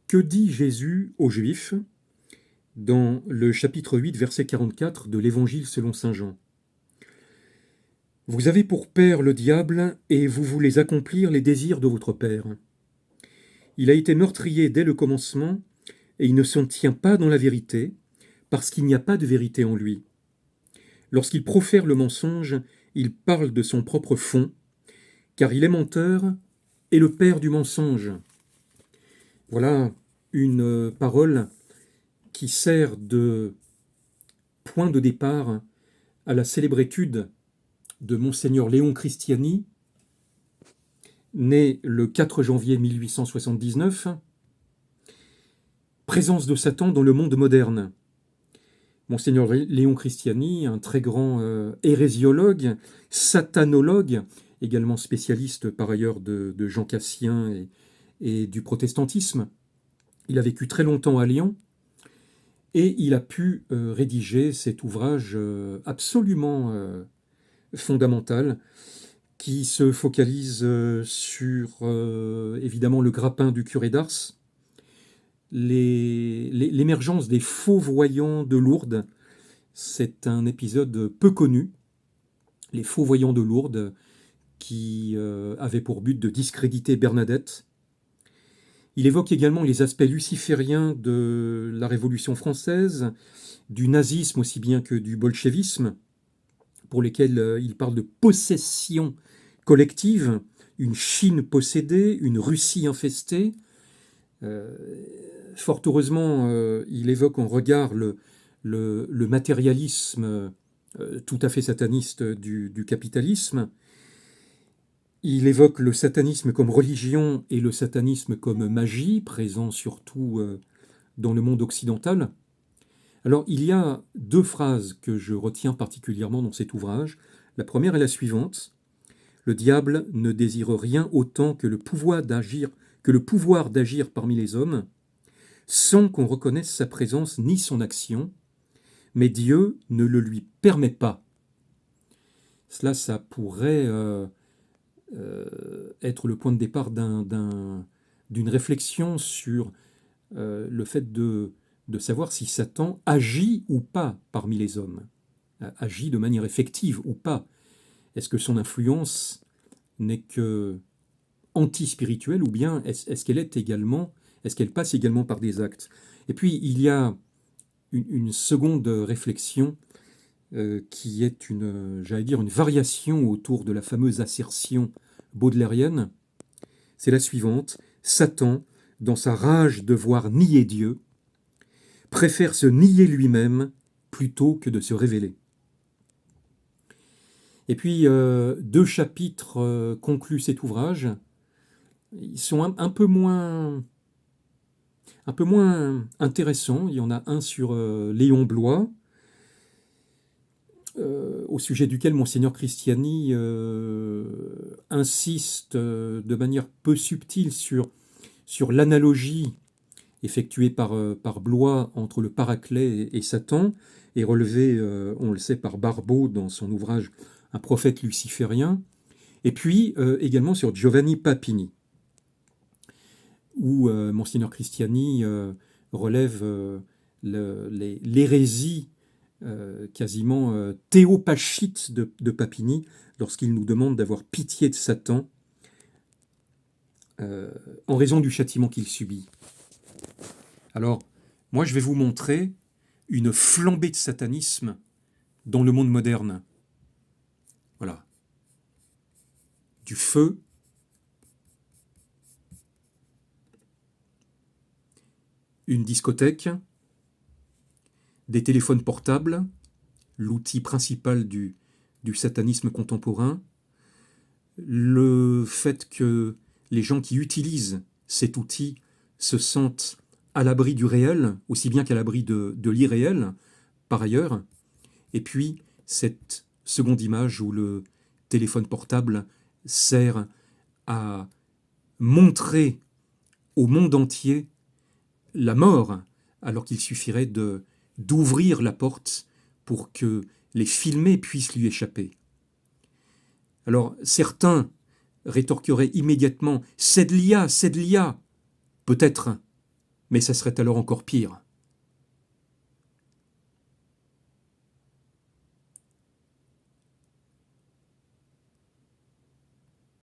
Que dit Jésus aux Juifs dans le chapitre 8, verset 44 de l'Évangile selon saint Jean? Vous avez pour père le diable et vous voulez accomplir les désirs de votre père. Il a été meurtrier dès le commencement et il ne s'en tient pas dans la vérité parce qu'il n'y a pas de vérité en lui. Lorsqu'il profère le mensonge, il parle de son propre fond, car il est menteur et le père du mensonge. Voilà une parole qui sert de point de départ à la célèbre étude de Monseigneur Léon Christiani, né le 4 janvier 1879, Présence de Satan dans le monde moderne. Monseigneur Léon Christiani, un très grand hérésiologue, satanologue, également spécialiste par ailleurs de Jean Cassien et du protestantisme. Il a vécu très longtemps à Lyon et il a pu rédiger cet ouvrage absolument fondamental qui se focalise sur évidemment le grappin du curé d'Ars, l'émergence des faux voyants de Lourdes. C'est un épisode peu connu, les faux voyants de Lourdes qui avaient pour but de discréditer Bernadette. Il évoque également les aspects lucifériens de la Révolution française, du nazisme aussi bien que du bolchevisme, pour lesquels il parle de possession collective, une Chine possédée, une Russie infestée. Fort heureusement, il évoque en regard le matérialisme tout à fait sataniste du capitalisme. Il évoque le satanisme comme religion et le satanisme comme magie, présent surtout dans le monde occidental. Alors, il y a deux phrases que je retiens particulièrement dans cet ouvrage. La première est la suivante. Le diable ne désire rien autant que le pouvoir d'agir parmi les hommes, sans qu'on reconnaisse sa présence ni son action, mais Dieu ne le lui permet pas. Cela, ça pourrait être le point de départ d'une réflexion sur le fait de savoir si Satan agit ou pas parmi les hommes, agit de manière effective ou pas. Est-ce que son influence n'est que anti-spirituelle ou bien est-ce qu'elle passe également par des actes? Et puis il y a une seconde réflexion qui est une variation autour de la fameuse assertion baudelairienne. C'est la suivante. Satan, dans sa rage de voir nier Dieu, préfère se nier lui-même plutôt que de se révéler. Et puis, deux chapitres concluent cet ouvrage. Ils sont un peu moins intéressants. Il y en a un sur Léon Bloy, au sujet duquel Monseigneur Christiani insiste de manière peu subtile sur l'analogie effectuée par Bloy entre le Paraclet et Satan, et relevée, on le sait, par Barbeau dans son ouvrage Un prophète luciférien, et puis également sur Giovanni Papini, où Monseigneur Christiani relève l'hérésie quasiment théopachite de Papini lorsqu'il nous demande d'avoir pitié de Satan en raison du châtiment qu'il subit. Alors, moi je vais vous montrer une flambée de satanisme dans le monde moderne. Voilà. Du feu, une discothèque, des téléphones portables, l'outil principal du satanisme contemporain, le fait que les gens qui utilisent cet outil se sentent à l'abri du réel, aussi bien qu'à l'abri de l'irréel, par ailleurs, et puis cette seconde image où le téléphone portable sert à montrer au monde entier la mort, alors qu'il suffirait d'ouvrir la porte pour que les filmés puissent lui échapper. Alors certains rétorqueraient immédiatement « c'est de l'IA, c'est de l'IA ». Peut-être, Mais ça serait alors encore pire.